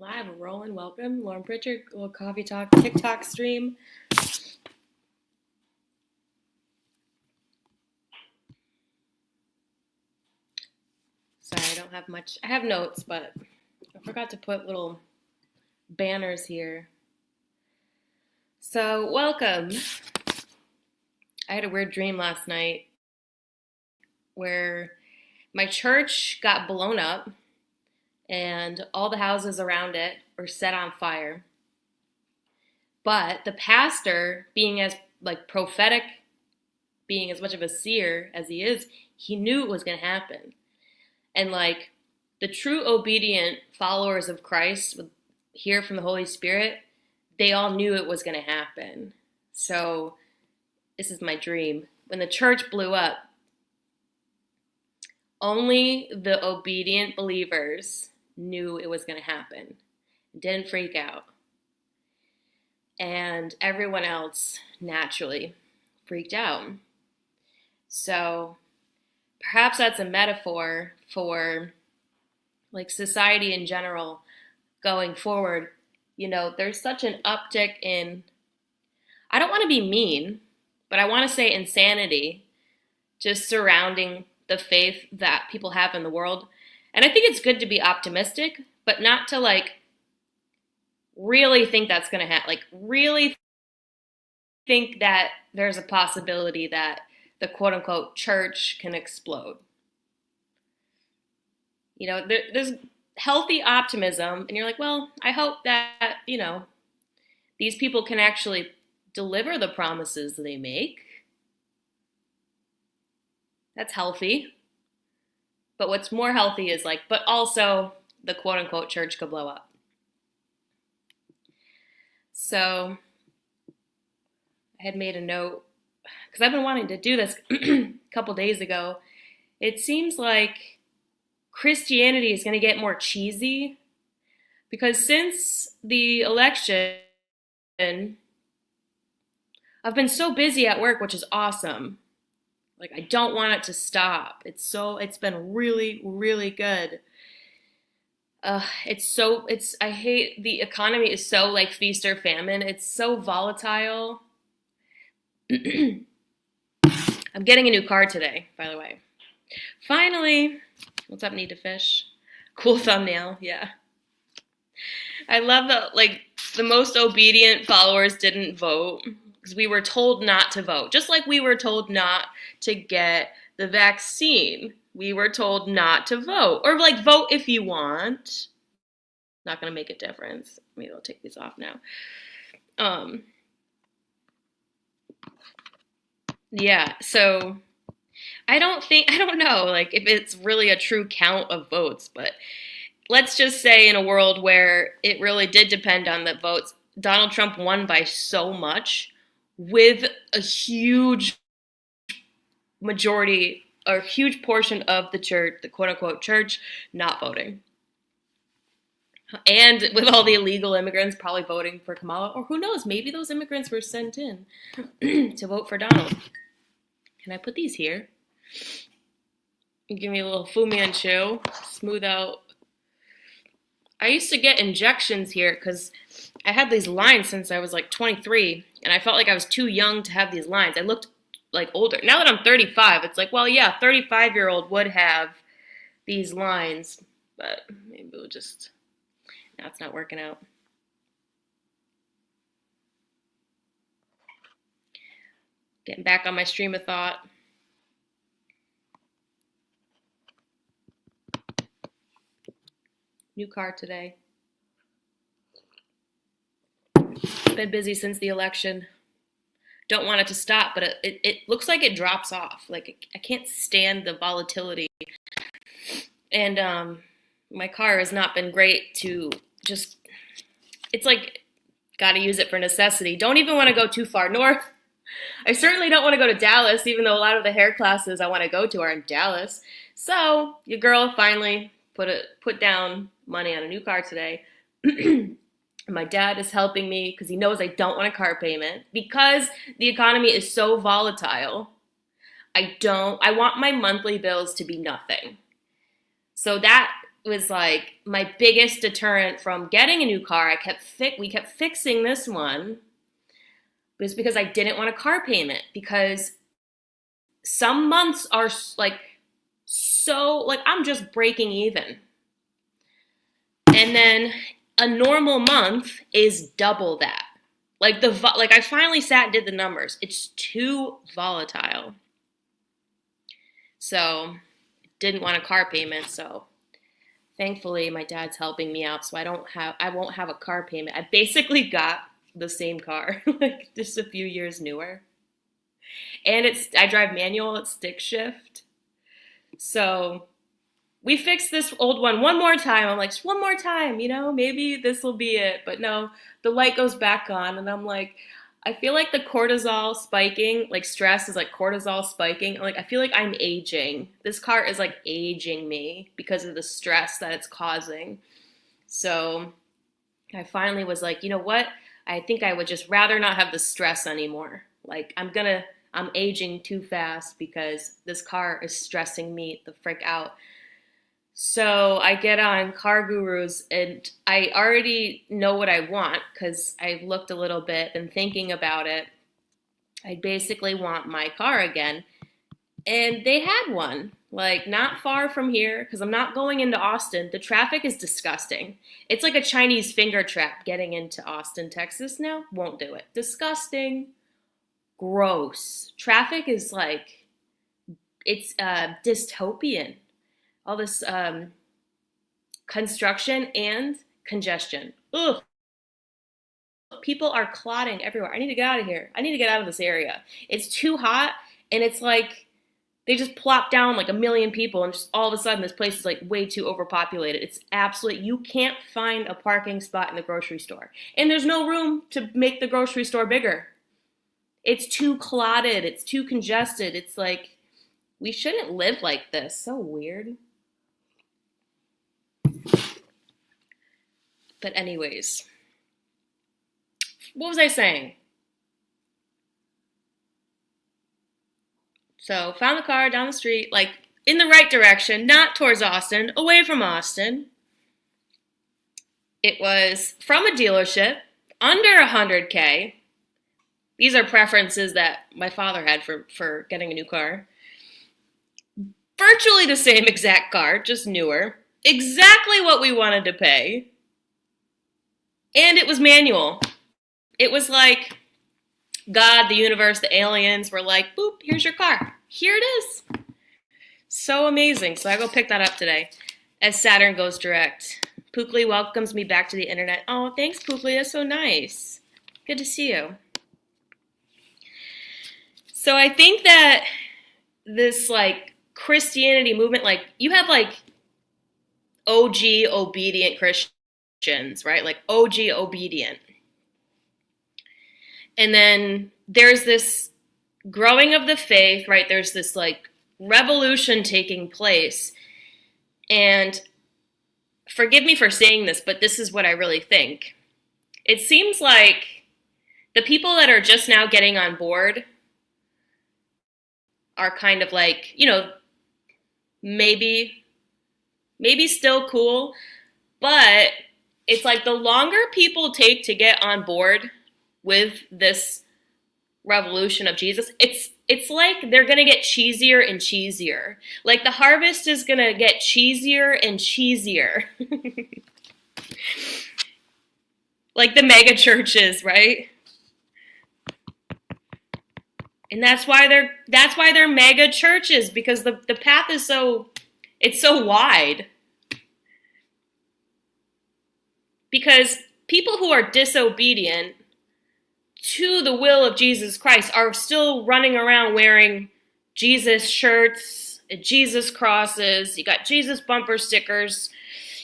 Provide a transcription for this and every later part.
Live, rolling, welcome. Lauren Pritchard, little coffee talk, TikTok stream. Sorry, I don't have much. I have notes, but I forgot to put little banners here. So, welcome. I had a weird dream last night where my church got blown up and all the houses around it were set on fire. But the pastor, being as prophetic, being as much of a seer as he is, he knew it was going to happen. And the true obedient followers of Christ would hear from the Holy Spirit, they all knew it was going to happen. So this is my dream. When the church blew up, only the obedient believers knew it was going to happen. Didn't freak out. And everyone else naturally freaked out. So perhaps that's a metaphor for society in general going forward. You know, there's such an uptick in, I don't want to be mean, but I want to say insanity just surrounding the faith that people have in the world. And I think it's good to be optimistic, but not to really think that's going to happen. Really think that there's a possibility that the quote unquote church can explode. You know, there's healthy optimism, and you're like, well, I hope that, these people can actually deliver the promises they make. That's healthy. But what's more healthy is but also the quote unquote church could blow up. So I had made a note, because I've been wanting to do this a couple days ago. It seems like Christianity is going to get more cheesy, because since the election, I've been so busy at work, which is awesome. I don't want it to stop. It's been really, really good. I hate the economy is so feast or famine. It's so volatile. I'm getting a new car today, by the way. Finally. What's up, Need to Fish? Cool thumbnail, yeah. I love that the most obedient followers didn't vote because we were told not to vote. Just like we were told not to get the vaccine. We were told not to vote. Or vote if you want. Not going to make a difference. Maybe I'll take these off now. Yeah, so I don't know if it's really a true count of votes, but let's just say in a world where it really did depend on the votes, Donald Trump won by so much with a huge majority or huge portion of the church, the quote unquote church, not voting. And with all the illegal immigrants probably voting for Kamala, or who knows, maybe those immigrants were sent in to vote for Donald. Can I put these here? Give me a little Fu Manchu, smooth out. I used to get injections here because I had these lines since I was 23, and I felt I was too young to have these lines. I looked older. Now that I'm 35, it's well, yeah, 35-year-old would have these lines, but maybe we'll just, now it's not working out. Getting back on my stream of thought. New car today. Been busy since the election. Don't want it to stop, but it looks like it drops off. I can't stand the volatility. And my car has not been great to just, it's got to use it for necessity. Don't even want to go too far north. I certainly don't want to go to Dallas, even though a lot of the hair classes I want to go to are in Dallas. So your girl finally put down money on a new car today. My dad is helping me because he knows I don't want a car payment because the economy is so volatile. I want my monthly bills to be nothing. So that was like my biggest deterrent from getting a new car. We kept fixing this one. It was because I didn't want a car payment, because some months are like so, like, I'm just breaking even. And then a normal month is double that. Like I finally sat and did the numbers. It's too volatile. So didn't want a car payment, so thankfully my dad's helping me out, so I won't have a car payment. I basically got the same car, like just a few years newer. And I drive manual, it's stick shift. So we fixed this old one more time. I'm like, one more time, maybe this will be it. But no, the light goes back on, and I'm like, I feel like the cortisol spiking, like stress is like cortisol spiking. Like, I feel like I'm aging. This car is like aging me because of the stress that it's causing. So I finally was like, you know what? I think I would just rather not have the stress anymore. Like, I'm aging too fast because this car is stressing me the frick out. So I get on Car Gurus, and I already know what I want because I've looked a little bit and thinking about it. I basically want my car again. And they had one, like not far from here, because I'm not going into Austin. The traffic is disgusting. It's like a Chinese finger trap getting into Austin, Texas now. Won't do it. Disgusting. Gross. Traffic is like, it's dystopian. All this construction and congestion. Ugh. People are clotting everywhere. I need to get out of here. I need to get out of this area. It's too hot, and it's like they just plop down like a million people, and just all of a sudden this place is like way too overpopulated. It's absolutely, you can't find a parking spot in the grocery store. And there's no room to make the grocery store bigger. It's too clotted. It's too congested. It's like, we shouldn't live like this. So weird. But anyways, what was I saying? So found the car down the street, like in the right direction, not towards Austin, away from Austin. It was from a dealership, under 100K. These are preferences that my father had for getting a new car. Virtually the same exact car, just newer. Exactly what we wanted to pay. And it was manual. It was like God, the universe, the aliens were like, boop, here's your car. Here it is. So amazing. So I go pick that up today as Saturn goes direct. Pookley welcomes me back to the internet. Oh, thanks, Pookley. That's so nice. Good to see you. So I think that this like Christianity movement, like you have like OG obedient Christians, right? Like OG obedient. And then there's this growing of the faith, right? There's this like revolution taking place. And forgive me for saying this, but this is what I really think. It seems like the people that are just now getting on board are kind of like, maybe still cool, but it's like the longer people take to get on board with this revolution of Jesus, it's like they're going to get cheesier and cheesier. Like the harvest is going to get cheesier and cheesier. Like the mega churches, right? And that's why they're mega churches, because the path is so wide. Because people who are disobedient to the will of Jesus Christ are still running around wearing Jesus shirts, Jesus crosses, you got Jesus bumper stickers,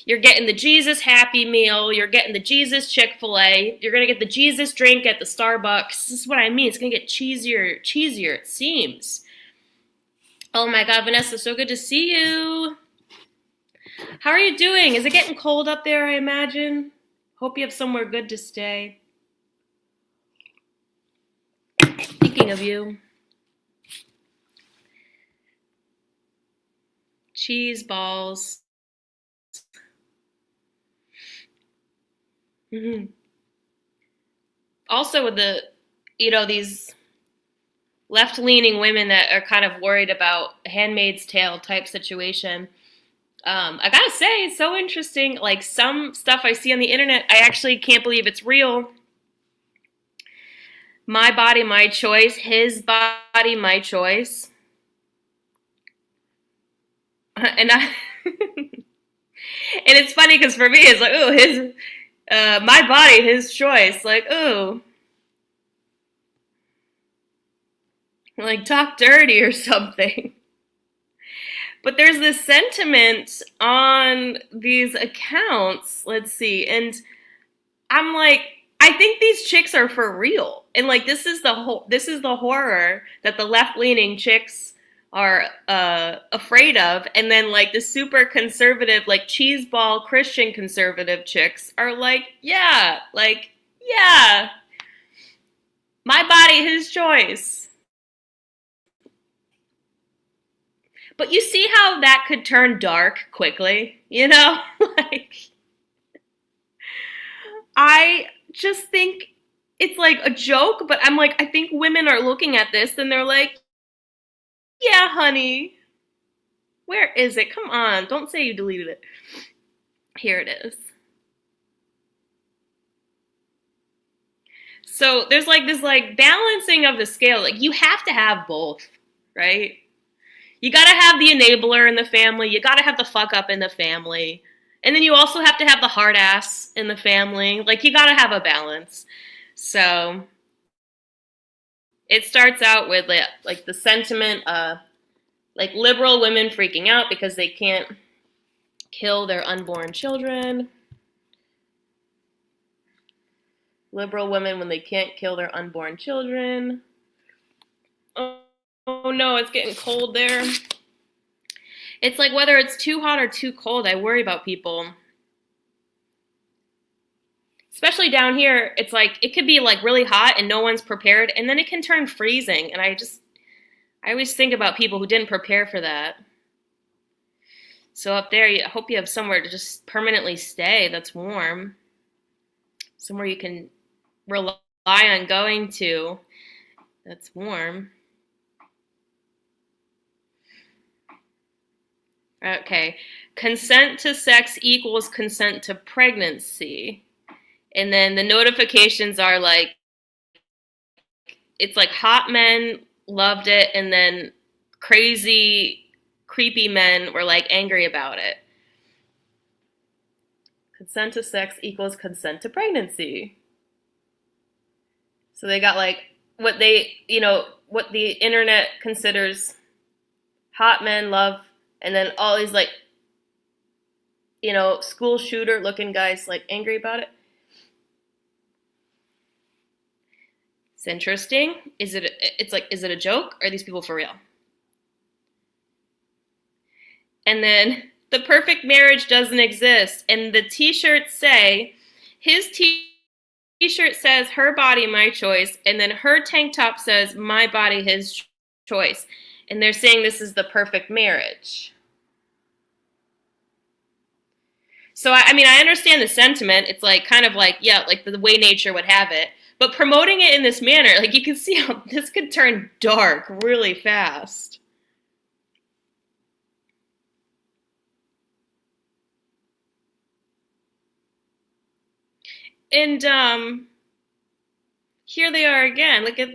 you're getting the Jesus Happy Meal, you're getting the Jesus Chick-fil-A, you're going to get the Jesus drink at the Starbucks. This is what I mean. It's going to get cheesier, it seems. Oh my God, Vanessa, so good to see you. How are you doing? Is it getting cold up there, I imagine? Hope you have somewhere good to stay. Thinking of you. Cheese balls. Hmm. Also with the, these left-leaning women that are kind of worried about Handmaid's Tale type situation. I gotta say, it's so interesting. Like some stuff I see on the internet, I actually can't believe it's real. My body, my choice. His body, my choice. And I, and it's funny because for me, it's like, oh, my body, his choice. Like, oh, like talk dirty or something. But there's this sentiment on these accounts. Let's see, and I'm like, I think these chicks are for real, and like this is the horror that the left leaning chicks are afraid of, and then like the super conservative, like cheeseball Christian conservative chicks are like yeah, my body, his choice. But you see how that could turn dark quickly, like I just think it's like a joke, but I'm like, I think women are looking at this and they're like, yeah, honey, where is it? Come on, don't say you deleted it. Here it is. So there's like this like balancing of the scale. Like you have to have both, right? You gotta have the enabler in the family. You gotta have the fuck up in the family. And then you also have to have the hard ass in the family. Like you gotta have a balance. So it starts out with like the sentiment, like liberal women freaking out because they can't kill their unborn children. Liberal women when they can't kill their unborn children. Oh no, it's getting cold there. It's like whether it's too hot or too cold, I worry about people. Especially down here, it's like it could be like really hot and no one's prepared, and then it can turn freezing. And I always think about people who didn't prepare for that. So up there, I hope you have somewhere to just permanently stay that's warm. Somewhere you can rely on going to that's warm. Okay. Consent to sex equals consent to pregnancy. And then the notifications are like, it's like hot men loved it, and then crazy, creepy men were like angry about it. Consent to sex equals consent to pregnancy. So they got like what what the internet considers hot men love, and then all these like, school shooter looking guys like angry about it. It's interesting. Is it a joke? Or are these people for real? And then the perfect marriage doesn't exist. And the t-shirts say, his t-shirt says, her body, my choice. And then her tank top says, my body, his choice. And they're saying this is the perfect marriage. So, I mean, I understand the sentiment. It's like kind of like, yeah, like the way nature would have it. But promoting it in this manner, like you can see how this could turn dark really fast. And here they are again. Look at,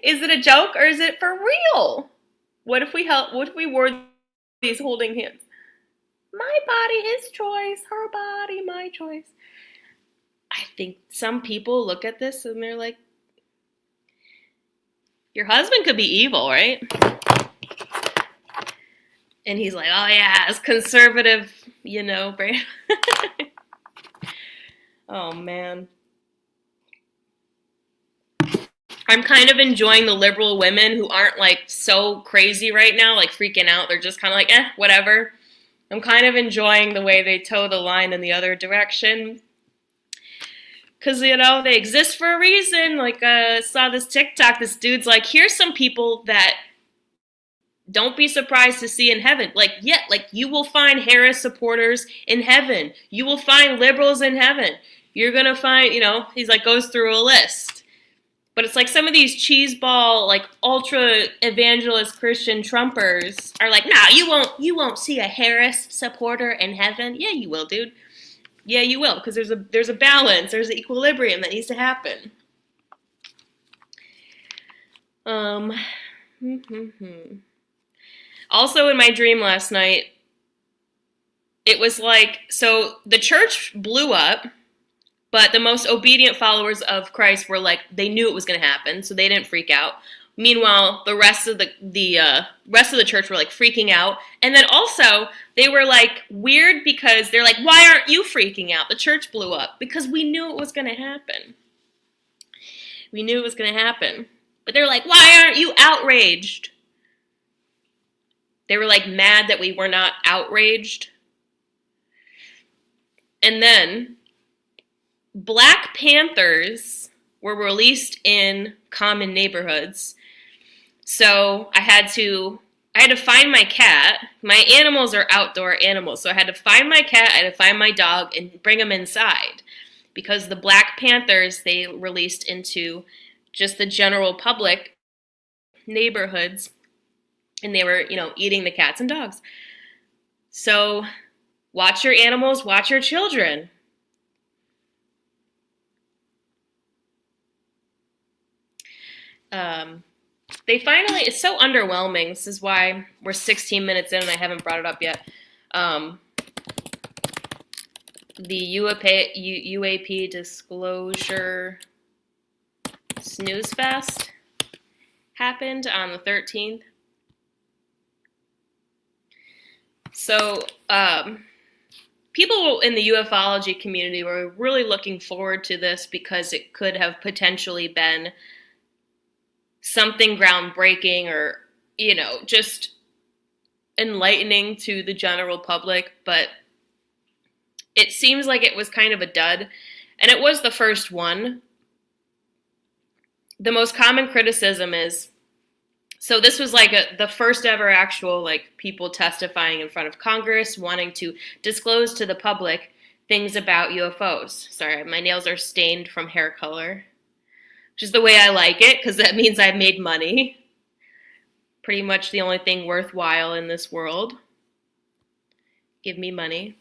is it a joke or is it for real? What if we wore these holding hands? My body, his choice. Her body, my choice. I think some people look at this and they're like, your husband could be evil, right? And he's like, oh yeah, it's conservative, brain. Oh man. I'm kind of enjoying the liberal women who aren't like so crazy right now, like freaking out. They're just kind of like, whatever. I'm kind of enjoying the way they toe the line in the other direction. Because, they exist for a reason. Like, I saw this TikTok, this dude's like, here's some people that Don't be surprised to see in heaven. Like, yeah, like you will find Harris supporters in heaven. You will find liberals in heaven. You're going to find, he's like, goes through a list. But it's like some of these cheeseball, like ultra evangelist Christian Trumpers are like, nah, you won't see a Harris supporter in heaven. Yeah, you will, dude. Yeah, you will, because there's a balance, there's an equilibrium that needs to happen. Also, in my dream last night, it was like, so the church blew up, but the most obedient followers of Christ were like, they knew it was going to happen, so they didn't freak out. Meanwhile, the rest of the church were like freaking out, and then also they were like weird because they're like, "Why aren't you freaking out? The church blew up." Because we knew it was going to happen. We knew it was going to happen, but they're like, "Why aren't you outraged?" They were like mad that we were not outraged, and then Black Panthers were released in common neighborhoods. So I had to find my cat. My animals are outdoor animals. So I had to find my cat, I had to find my dog, and bring them inside. Because the Black Panthers, they released into just the general public neighborhoods. And they were, eating the cats and dogs. So watch your animals, watch your children. It's so underwhelming. This is why we're 16 minutes in and I haven't brought it up yet. The UAP disclosure snooze fest happened on the 13th. So, people in the ufology community were really looking forward to this because it could have potentially been something groundbreaking or, just enlightening to the general public, but it seems like it was kind of a dud, and it was the first one. The most common criticism is, so this was like the first ever actual people testifying in front of Congress wanting to disclose to the public things about UFOs. Sorry, my nails are stained from hair color. Which is the way I like it, because that means I've made money. Pretty much the only thing worthwhile in this world. Give me money.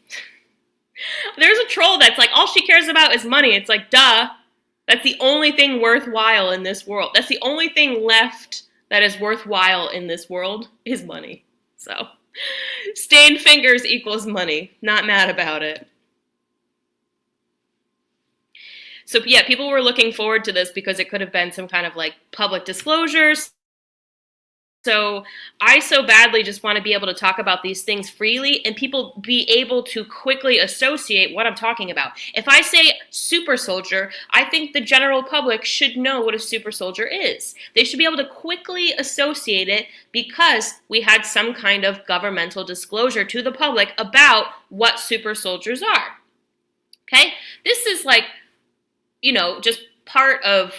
There's a troll that's like, all she cares about is money. It's like, duh. That's the only thing worthwhile in this world. That's the only thing left that is worthwhile in this world is money. So, stained fingers equals money. Not mad about it. So yeah, people were looking forward to this because it could have been some kind of public disclosures. So I so badly just want to be able to talk about these things freely and people be able to quickly associate what I'm talking about. If I say super soldier, I think the general public should know what a super soldier is. They should be able to quickly associate it because we had some kind of governmental disclosure to the public about what super soldiers are. Okay? This is just part of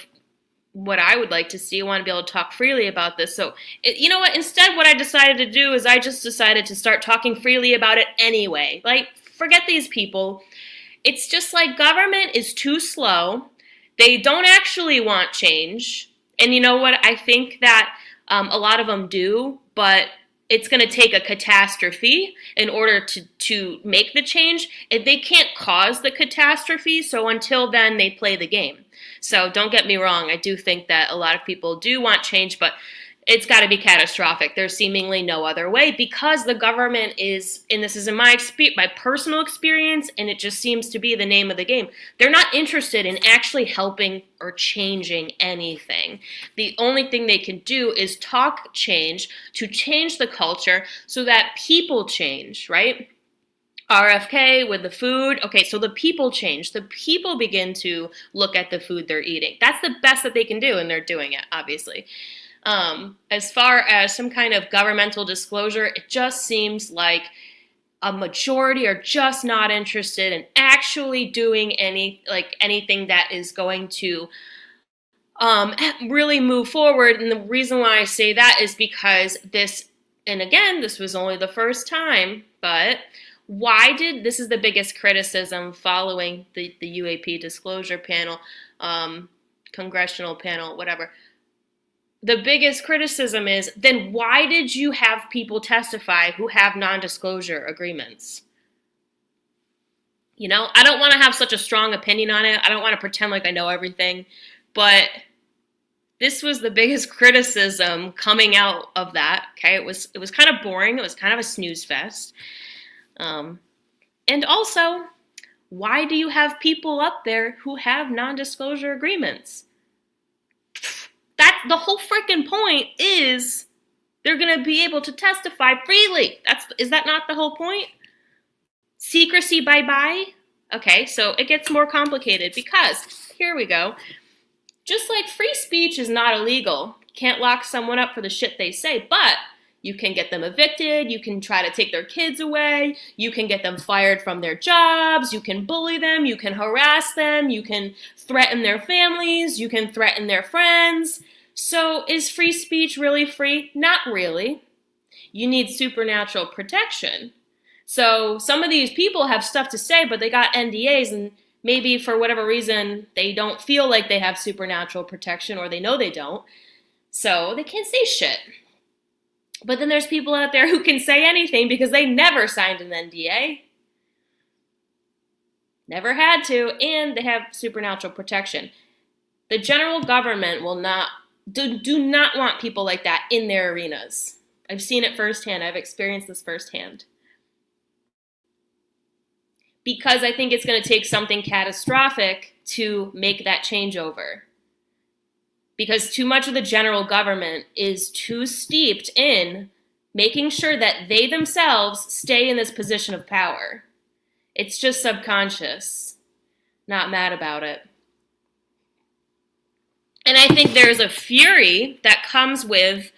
what I would like to see. I want to be able to talk freely about this. So, you know what? Instead, what I decided to do is I just decided to start talking freely about it anyway. Forget these people. It's just government is too slow. They don't actually want change. And you know what? I think that a lot of them do, but it's going to take a catastrophe in order to make the change. And they can't cause the catastrophe, so until then, they play the game. So don't get me wrong, I do think that a lot of people do want change, but it's got to be catastrophic. There's seemingly no other way because the government is, and this is in my personal experience, and it just seems to be the name of the game, they're not interested in actually helping or changing anything. The only thing they can do is talk change to change the culture so that people change, right? RFK with the food. Okay, so the people change. The people begin to look at the food they're eating. That's the best that they can do, and they're doing it, obviously. As far as some kind of governmental disclosure, it just seems like a majority are just not interested in actually doing anything that is going to really move forward. And the reason why I say that is because this And again, this was only the first time, but this is the biggest criticism following the UAP disclosure panel, congressional panel, whatever. The biggest criticism is, then why did you have people testify who have non-disclosure agreements? You know, I don't want to have such a strong opinion on it. I don't want to pretend like I know everything, but this was the biggest criticism coming out of that. Okay, it was kind of boring. It was kind of a snooze fest. And also, why do you have people up there who have non-disclosure agreements? That's the whole freaking point, is they're going to be able to testify freely. Is that not the whole point? Secrecy bye-bye? Okay, so it gets more complicated because, here we go. Just like free speech is not illegal, can't lock someone up for the shit they say, but you can get them evicted, you can try to take their kids away, you can get them fired from their jobs, you can bully them, you can harass them, you can threaten their families, you can threaten their friends. So is free speech really free? Not really. You need supernatural protection. So some of these people have stuff to say, but they got NDAs, and maybe for whatever reason they don't feel like they have supernatural protection, or they know they don't. So they can't say shit. But then there's people out there who can say anything because they never signed an NDA. Never had to, and they have supernatural protection. The general government will not, do not want people like that in their arenas. I've seen it firsthand. I've experienced this firsthand. Because I think it's going to take something catastrophic to make that changeover. Because too much of the general government is too steeped in making sure that they themselves stay in this position of power. It's just subconscious. Not mad about it. And I think there's a fury that comes with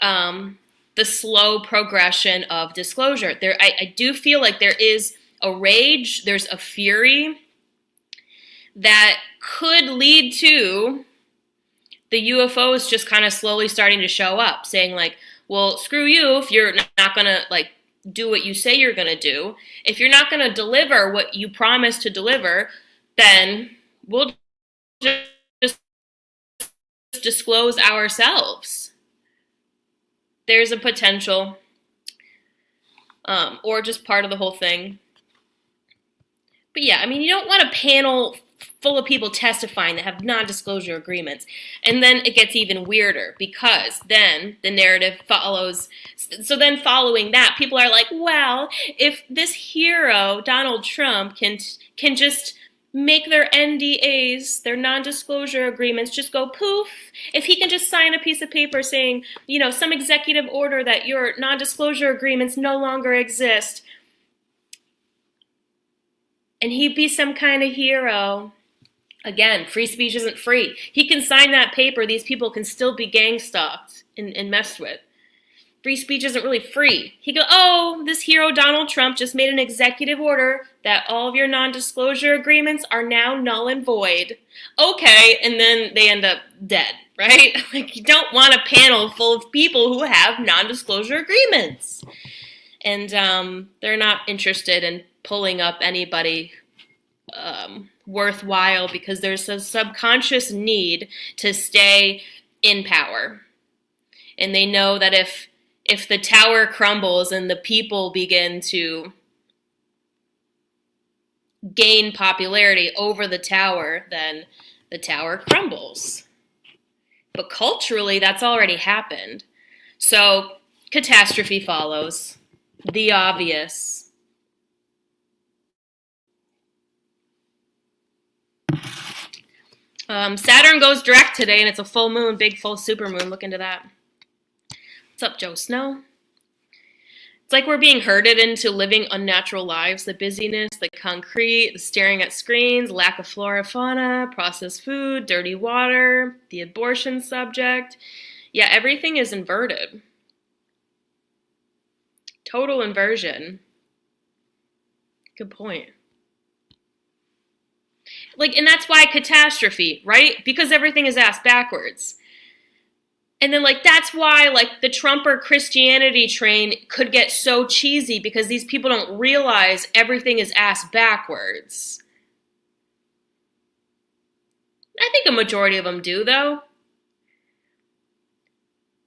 the slow progression of disclosure. I do feel like there is a rage, there's a fury that could lead to the UFOs just kind of slowly starting to show up, saying like, well, screw you if you're not going to like do what you say you're going to do. If you're not going to deliver what you promised to deliver, then we'll just disclose ourselves. There's a potential, or just part of the whole thing. But yeah, I mean, you don't want a panel full of people testifying that have non-disclosure agreements. And then it gets even weirder because then the narrative follows. So then following that, people are like, well, if this hero, Donald Trump, can just make their NDAs, their non-disclosure agreements, just go poof, if he can just sign a piece of paper saying, you know, some executive order that your non-disclosure agreements no longer exist, and he'd be some kind of hero. Again, free speech isn't free. He can sign that paper. These people can still be gang stalked and messed with. Free speech isn't really free. He goes, oh, this hero Donald Trump just made an executive order that all of your non-disclosure agreements are now null and void. Okay, and then they end up dead, right? Like, you don't want a panel full of people who have non-disclosure agreements. And they're not interested in pulling up anybody worthwhile because there's a subconscious need to stay in power. And they know that if the tower crumbles and the people begin to gain popularity over the tower, then the tower crumbles. But culturally, that's already happened. So catastrophe follows. The obvious. Saturn goes direct today, and it's a full moon, big full supermoon. Look into that. What's up, Joe Snow? It's like we're being herded into living unnatural lives. The busyness, the concrete, the staring at screens, lack of flora, fauna, processed food, dirty water, the abortion subject. Yeah, everything is inverted. Total inversion. Good point. Like, and that's why catastrophe, right? Because everything is asked backwards. And then, like, that's why, like, the Trumper Christianity train could get so cheesy because these people don't realize everything is ass backwards. I think a majority of them do, though.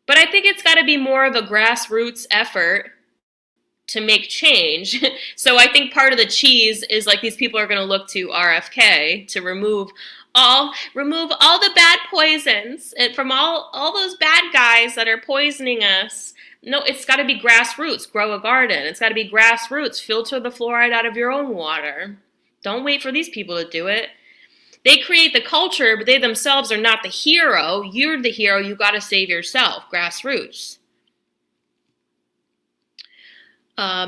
But I think it's got to be more of a grassroots effort to make change. So I think part of the cheese is, like, these people are going to look to RFK to remove all the bad poisons and from all those bad guys that are poisoning us. No, it's got to be grassroots. Grow a garden. It's got to be grassroots. Filter the fluoride out of your own water. Don't wait for these people to do it. They create the culture, but they themselves are not the hero. You're the hero. You got to save yourself. Grassroots.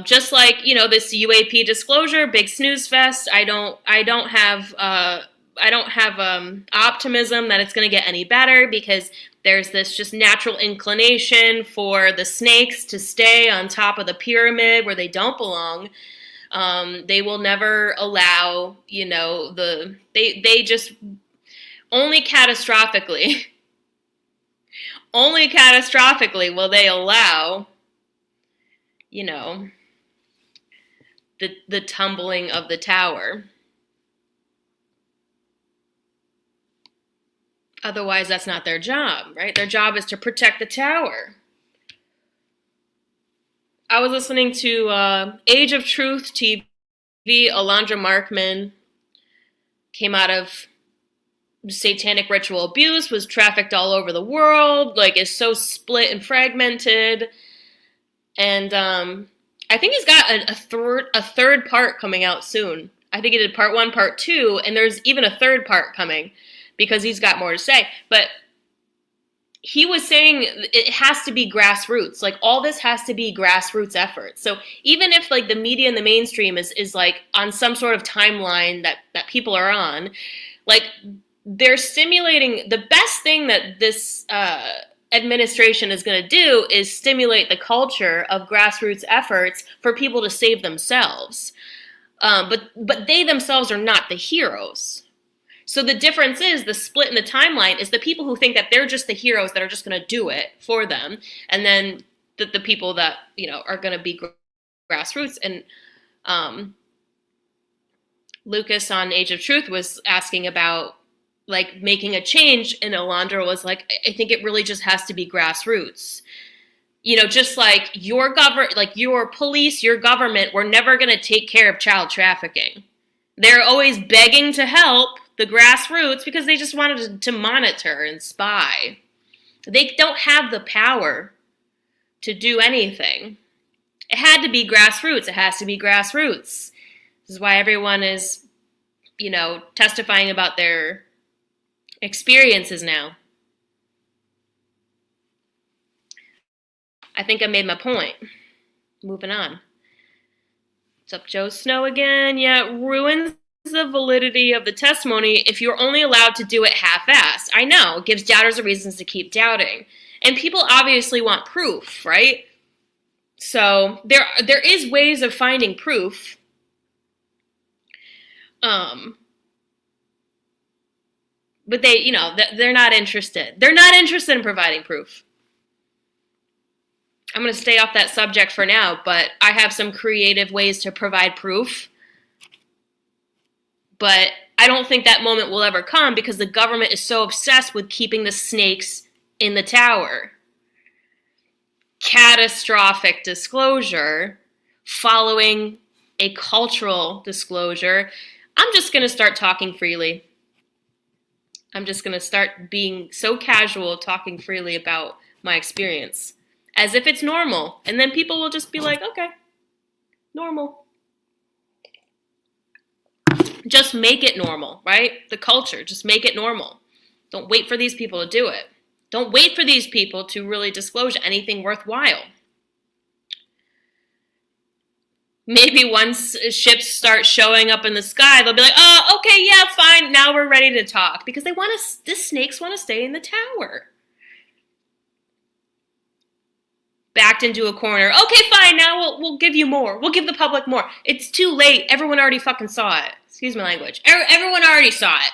Just like, you know, this UAP disclosure, big snooze fest. I don't have optimism that it's going to get any better because there's this just natural inclination for the snakes to stay on top of the pyramid where they don't belong. They will never allow, you know, they just only catastrophically will they allow, you know, the tumbling of the tower. Otherwise, that's not their job, right? Their job is to protect the tower. I was listening to Age of Truth TV. Alondra Markman came out of satanic ritual abuse, was trafficked all over the world, like is so split and fragmented. And I think he's got a third part coming out soon. I think he did part 1, part 2, and there's even a third part coming because he's got more to say. But he was saying it has to be grassroots. Like, all this has to be grassroots effort. So even if, like, the media and the mainstream is like on some sort of timeline that people are on, like, they're stimulating. The best thing that this administration is going to do is stimulate the culture of grassroots efforts for people to save themselves. But they themselves are not the heroes. So the difference is, the split in the timeline is the people who think that they're just the heroes that are just going to do it for them. And then the people that, you know, are going to be grassroots. And Lucas on Age of Truth was asking about, like, making a change. And Alondra was like, I think it really just has to be grassroots. You know, just like your police, your government, we're never going to take care of child trafficking. They're always begging to help the grassroots because they just wanted to monitor and spy. They don't have the power to do anything. It had to be grassroots. It has to be grassroots. This is why everyone is, you know, testifying about their experiences now. I think I made my point. Moving on. What's up, Joe Snow again? Yeah, it ruins the validity of the testimony if you're only allowed to do it half-assed. I know, it gives doubters a reason to keep doubting. And people obviously want proof, right? So there is ways of finding proof. But they, you know, they're not interested. They're not interested in providing proof. I'm going to stay off that subject for now, but I have some creative ways to provide proof. But I don't think that moment will ever come because the government is so obsessed with keeping the snakes in the tower. Catastrophic disclosure following a cultural disclosure. I'm just going to start talking freely. I'm just going to start being so casual, talking freely about my experience, as if it's normal. And then people will just be like, okay, normal. Just make it normal, right? The culture, just make it normal. Don't wait for these people to do it. Don't wait for these people to really disclose anything worthwhile. Maybe once ships start showing up in the sky, they'll be like, oh, okay, yeah, fine, now we're ready to talk. Because the snakes want to stay in the tower. Backed into a corner. Okay, fine, now we'll give you more. We'll give the public more. It's too late. Everyone already fucking saw it. Excuse my language. Everyone already saw it.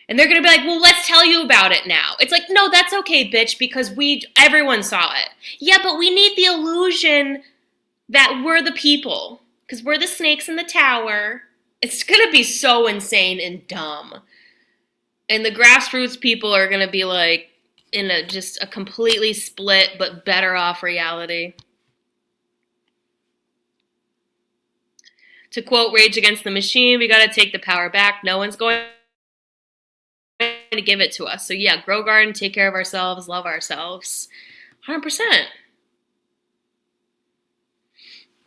And they're going to be like, well, let's tell you about it now. It's like, no, that's okay, bitch, because everyone saw it. Yeah, but we need the illusion that we're the people, because we're the snakes in the tower. It's going to be so insane and dumb. And the grassroots people are going to be like in just a completely split but better off reality. To quote Rage Against the Machine, we got to take the power back. No one's going to give it to us. So yeah, grow garden, take care of ourselves, love ourselves. 100%.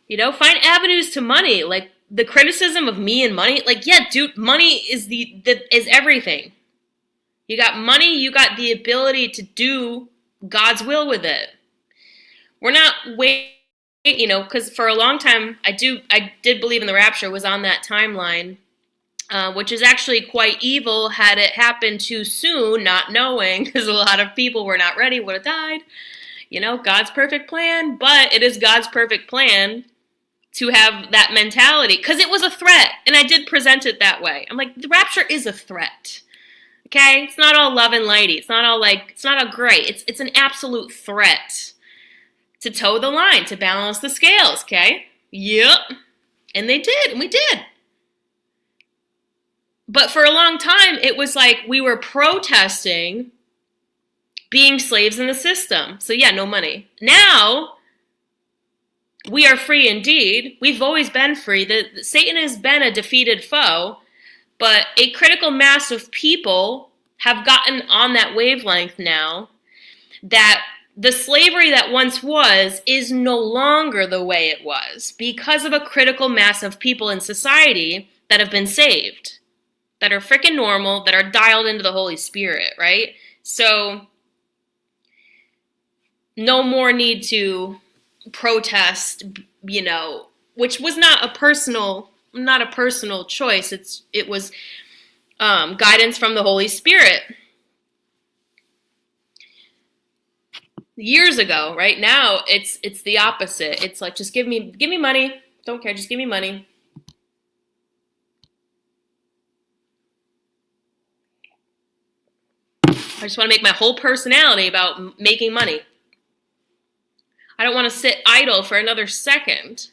You know, find avenues to money. Like the criticism of me and money. Like, yeah, dude, money is is everything. You got money, you got the ability to do God's will with it. We're not you know, because for a long time, I did believe in the rapture, was on that timeline, which is actually quite evil had it happened too soon, not knowing, because a lot of people were not ready, would have died. You know, God's perfect plan, but it is God's perfect plan to have that mentality, because it was a threat, and I did present it that way. I'm like, the rapture is a threat. Okay? It's not all love and lighty. It's not all like, it's not all great. It's an absolute threat to toe the line, to balance the scales, okay? Yep. And they did, and we did. But for a long time, it was like we were protesting being slaves in the system. So yeah, no money. Now, we are free indeed. We've always been free. Satan has been a defeated foe, but a critical mass of people have gotten on that wavelength now that the slavery that once was is no longer the way it was because of a critical mass of people in society that have been saved, that are freaking normal, that are dialed into the Holy Spirit, right? So no more need to protest, you know, which was not a personal choice. It was guidance from the Holy Spirit. Years ago, right now, it's the opposite. It's like, just give me money. Don't care, just give me money. I just want to make my whole personality about making money. I don't want to sit idle for another second.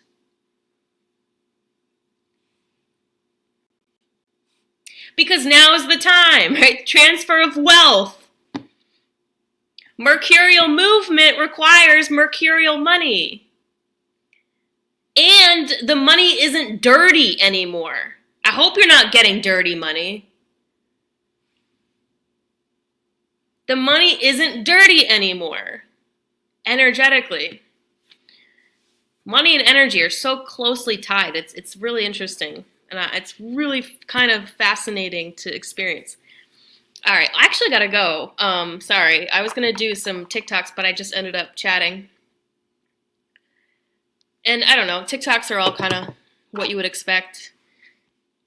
Because now is the time, right? Transfer of wealth. Mercurial movement requires mercurial money. And the money isn't dirty anymore. I hope you're not getting dirty money. The money isn't dirty anymore, energetically. Money and energy are so closely tied. It's really interesting. And it's really kind of fascinating to experience. All right, I actually gotta go. Sorry, I was gonna do some TikToks, but I just ended up chatting. And I don't know, TikToks are all kind of what you would expect.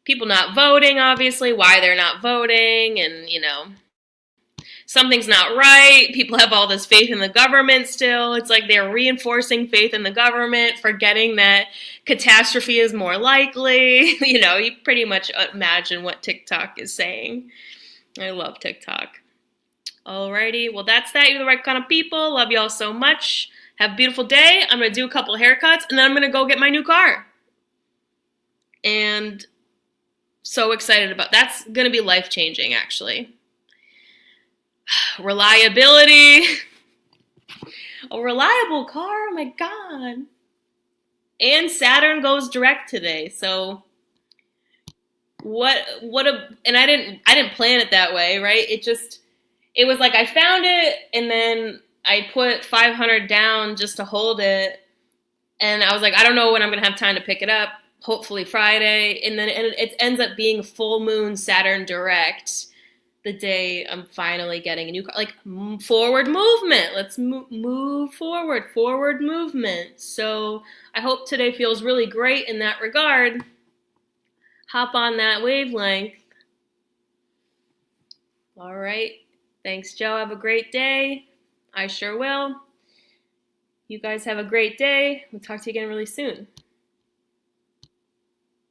People not voting, obviously, why they're not voting, and, you know, something's not right. People have all this faith in the government still. It's like they're reinforcing faith in the government, forgetting that catastrophe is more likely. You know, you pretty much imagine what TikTok is saying. I love TikTok. Alrighty, well, that's that. You're the right kind of people. Love y'all so much. Have a beautiful day. I'm going to do a couple of haircuts, and then I'm going to go get my new car. And so excited about that's going to be life-changing, actually. Reliability. A reliable car, oh my God. And Saturn goes direct today, so and I didn't plan it that way, right? It was like I found it, and then I put 500 down just to hold it, and I was like, I don't know when I'm gonna have time to pick it up. Hopefully Friday, and then it ends up being full moon Saturn direct the day I'm finally getting a new car. Like, forward movement. Let's move forward movement. So I hope today feels really great in that regard. Hop on that wavelength. All right. Thanks, Joe. Have a great day. I sure will. You guys have a great day. We'll talk to you again really soon.